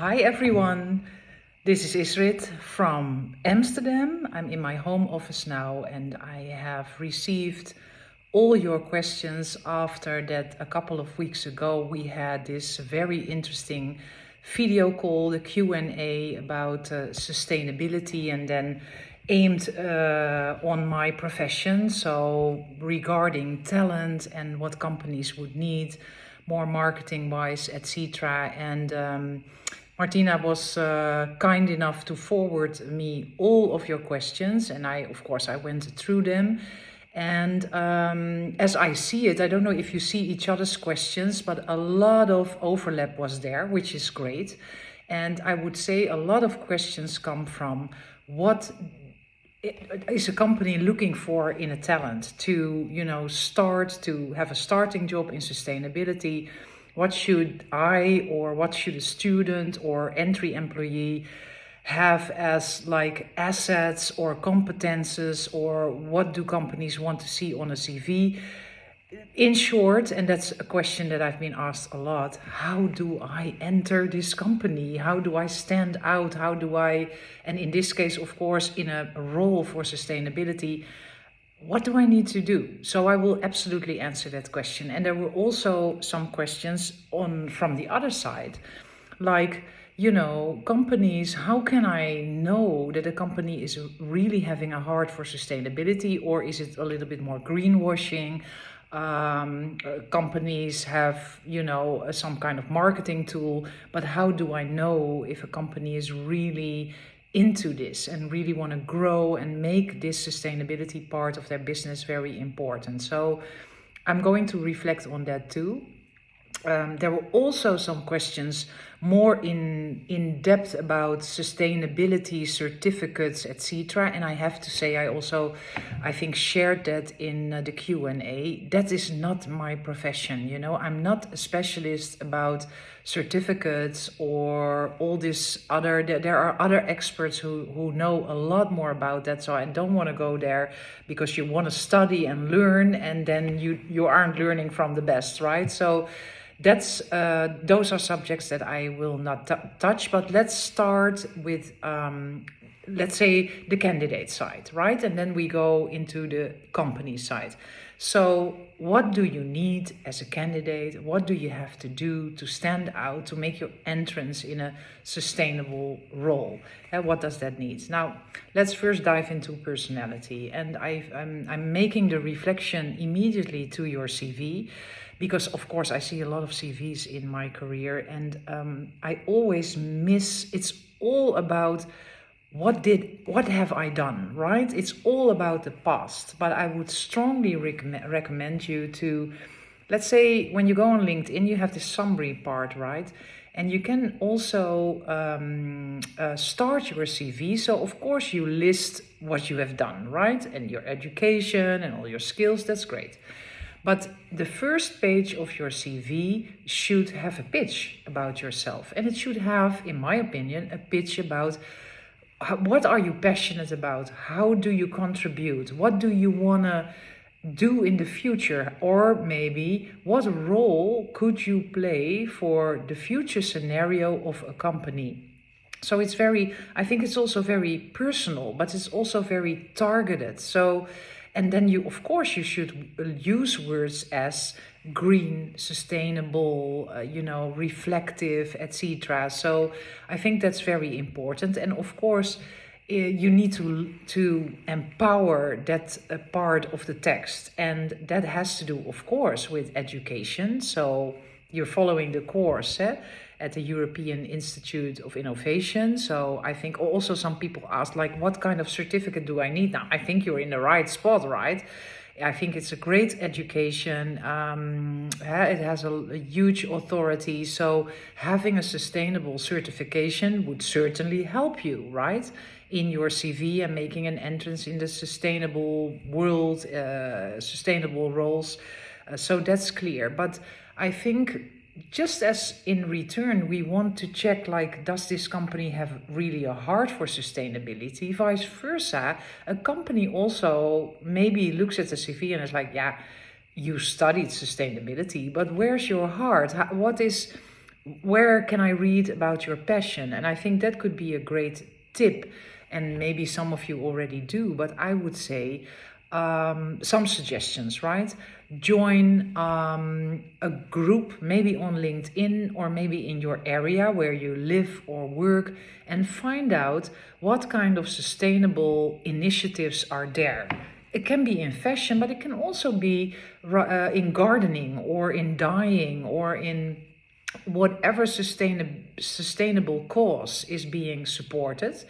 Hi everyone, this is Isrit from Amsterdam. I'm in my home office now and I have received all your questions after that a couple of weeks ago we had this very interesting video call, the Q&A about sustainability and then aimed on my profession, so regarding talent and what companies would need more marketing wise, etc. And Martina was kind enough to forward me all of your questions, and of course, I went through them. And as I see it, I don't know if you see each other's questions, but a lot of overlap was there, which is great. And I would say a lot of questions come from what is a company looking for in a talent to, start to have a starting job in sustainability. What should I or what should a student or entry employee have as like assets or competences, or what do companies want to see on a CV? In short, and that's a question that I've been asked a lot, how do I enter this company? How do I stand out? How do I, and in this case, of course, in a role for sustainability, what do I need to do? So I will absolutely answer that question. And there were also some questions from the other side, like, companies, how can I know that a company is really having a heart for sustainability, or is it a little bit more greenwashing? Companies have, some kind of marketing tool, but how do I know if a company is really into this and really want to grow and make this sustainability part of their business very important? So I'm going to reflect on that too. There were also some questions more in depth about sustainability certificates, etc. And I have to say, I think, shared that in the Q&A. That is not my profession. I'm not a specialist about certificates or all this other. There are other experts who know a lot more about that. So I don't want to go there, because you want to study and learn, and then you aren't learning from the best, right? So those are subjects that I will not touch, but let's start with, let's say, the candidate side, right? And then we go into the company side. So what do you need as a candidate? What do you have to do to stand out, to make your entrance in a sustainable role? And what does that need? Now, let's first dive into personality. And I'm making the reflection immediately to your CV, because of course I see a lot of CVs in my career, and I always miss, it's all about what have I done, right? It's all about the past. But I would strongly recommend you to, let's say, when you go on LinkedIn, you have the summary part, right? And you can also start your CV. So of course you list what you have done, right? And your education and all your skills, that's great. But the first page of your CV should have a pitch about yourself. And it should have, in my opinion, a pitch about what are you passionate about? How do you contribute? What do you want to do in the future? Or maybe what role could you play for the future scenario of a company? So I think it's also very personal, but it's also very targeted. So, and then of course, you should use words as green, sustainable, reflective, etc. So I think that's very important. And of course, you need to empower that part of the text. And that has to do, of course, with education. So you're following the course at the European Institute of Innovation. So I think also some people ask, like, what kind of certificate do I need? Now, I think you're in the right spot, right? I think it's a great education. It has a huge authority. So having a sustainable certification would certainly help you, right, in your CV and making an entrance in the sustainable world, sustainable roles. So that's clear. But I think, just as in return, we want to check, like, does this company have really a heart for sustainability? Vice versa, a company also maybe looks at the CV and is like, yeah, you studied sustainability, but where's your heart? where can I read about your passion? And I think that could be a great tip. And maybe some of you already do, but I would say some suggestions, right? Join a group, maybe on LinkedIn or maybe in your area where you live or work, and find out what kind of sustainable initiatives are there. It can be in fashion, but it can also be in gardening or in dyeing or in whatever sustainable cause is being supported.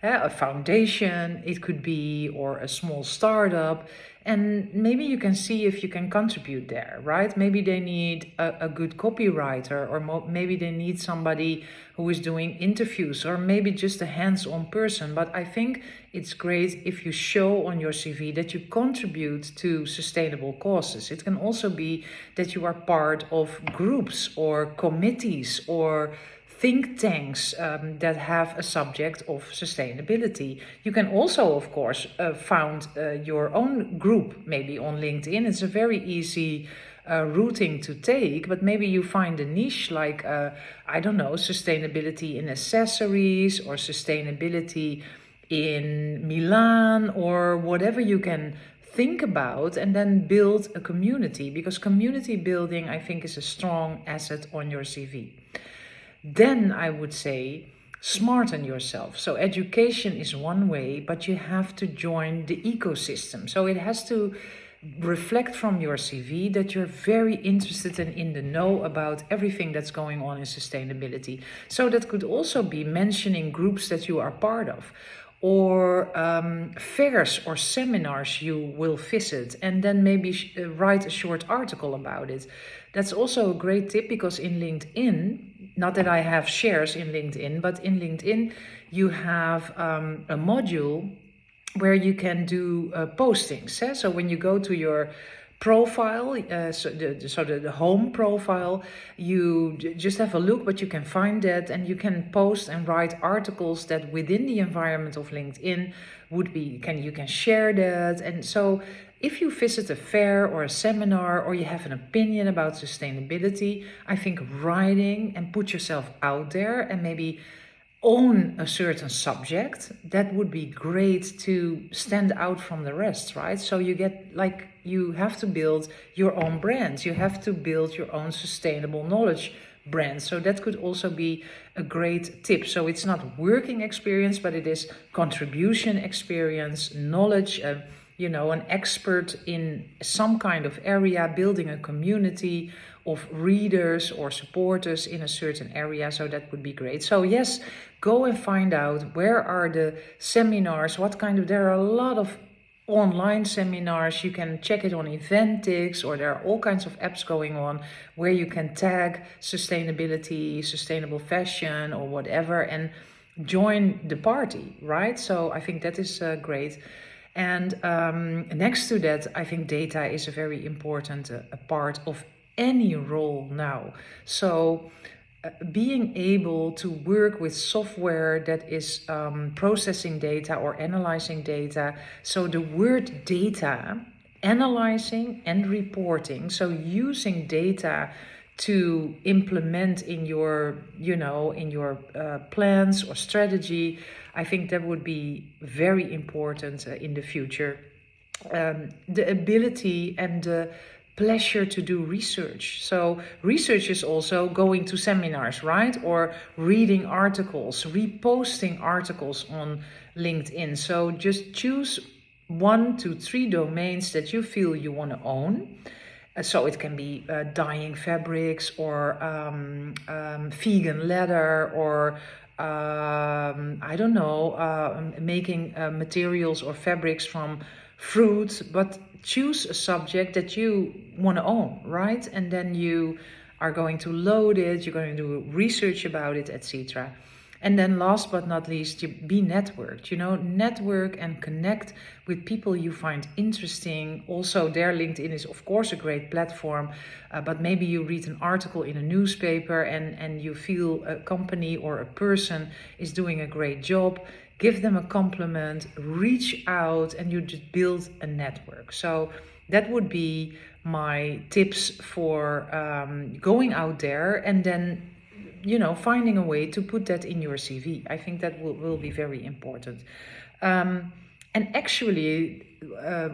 A foundation, it could be, or a small startup. And maybe you can see if you can contribute there, right? Maybe they need a good copywriter, or maybe they need somebody who is doing interviews, or maybe just a hands-on person. But I think it's great if you show on your CV that you contribute to sustainable causes. It can also be that you are part of groups or committees or think tanks that have a subject of sustainability. You can also, of course, found your own group, maybe on LinkedIn. It's a very easy routing to take, but maybe you find a niche like, I don't know, sustainability in accessories or sustainability in Milan or whatever you can think about, and then build a community, because community building, I think, is a strong asset on your CV. Then I would say smarten yourself. So education is one way, but you have to join the ecosystem. So it has to reflect from your CV that you're very interested and in the know about everything that's going on in sustainability. So that could also be mentioning groups that you are part of, or fairs or seminars you will visit, and then maybe write a short article about it. That's also a great tip, because in LinkedIn, not that I have shares in LinkedIn, but in LinkedIn you have a module where you can do postings. So when you go to your profile, the home profile, you just have a look, but you can find that, and you can post and write articles that within the environment of LinkedIn would be, you can share that. And so if you visit a fair or a seminar, or you have an opinion about sustainability, I think writing and put yourself out there and maybe own a certain subject, that would be great to stand out from the rest, right? So you get, like, you have to build your own brand. You have to build your own sustainable knowledge brand. So that could also be a great tip. So it's not working experience, but it is contribution experience, knowledge, an expert in some kind of area, building a community of readers or supporters in a certain area. So that would be great. So yes, go and find out where are the seminars, there are a lot of online seminars. You can check it on Eventix, or there are all kinds of apps going on where you can tag sustainability, sustainable fashion, or whatever, and join the party, right? So I think that is great. And next to that, I think data is a very important a part of any role now. So being able to work with software that is processing data or analyzing data. So the word data, analyzing and reporting. So using data to implement in your, plans or strategy. I think that would be very important in the future. The ability and the pleasure to do research. So research is also going to seminars, right? Or reading articles, reposting articles on LinkedIn. So just choose 1 to 3 domains that you feel you want to own. So it can be dyeing fabrics, or vegan leather, or making materials or fabrics from fruit. But choose a subject that you want to own, right? And then you are going to load it, you're going to do research about it, etc. And then last but not least, you be networked, network and connect with people you find interesting. Also there, LinkedIn is of course a great platform, but maybe you read an article in a newspaper and you feel a company or a person is doing a great job. Give them a compliment, reach out, and you just build a network. So that would be my tips for going out there, and then finding a way to put that in your CV. I think that will be very important. And actually,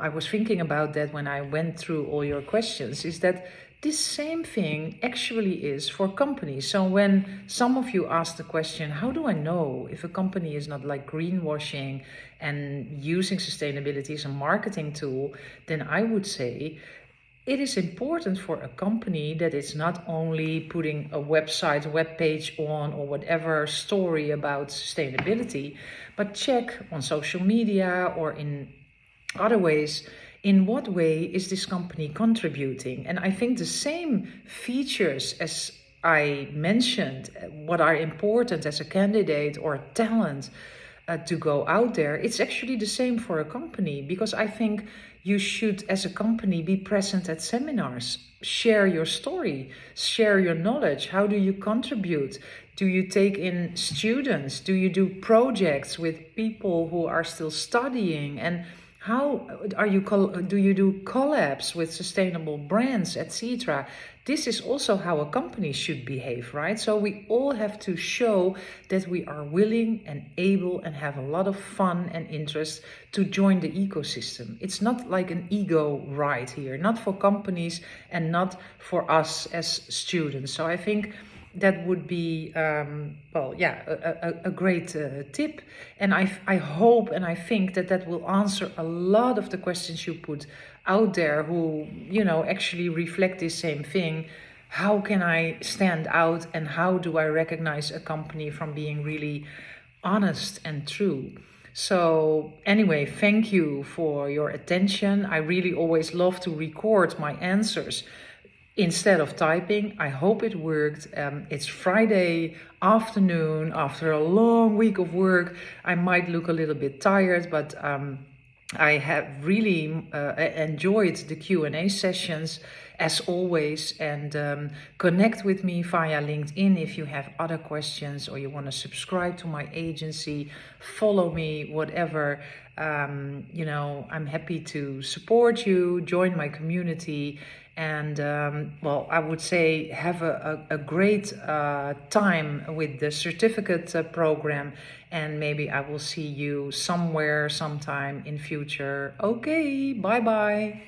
I was thinking about that when I went through all your questions, is that this same thing actually is for companies. So when some of you ask the question, how do I know if a company is not like greenwashing and using sustainability as a marketing tool, then I would say it is important for a company that it's not only putting a website, a web page on, or whatever story about sustainability, but check on social media or in other ways, in what way is this company contributing. And I think the same features as I mentioned, what are important as a candidate or a talent to go out there, it's actually the same for a company, because I think you should, as a company, be present at seminars, share your story, share your knowledge. How do you contribute? Do you take in students? Do you do projects with people who are still studying? And how are you do you do collabs with sustainable brands, etc.? This is also how a company should behave, right? So we all have to show that we are willing and able and have a lot of fun and interest to join the ecosystem. It's not like an ego ride here, not for companies and not for us as students. So I think that would be a great tip, and I hope and I think that will answer a lot of the questions you put out there, who actually reflect this same thing. How can I stand out, and how do I recognize a company from being really honest and true? So anyway, thank you for your attention. I really always love to record my answers instead of typing. I hope it worked. It's Friday afternoon after a long week of work. I might look a little bit tired, but I have really enjoyed the Q&A sessions as always, and connect with me via LinkedIn if you have other questions, or you want to subscribe to my agency, follow me, whatever. I'm happy to support you, join my community, and I would say have a great time with the certificate program, and maybe I will see you somewhere sometime in future. Okay, bye bye.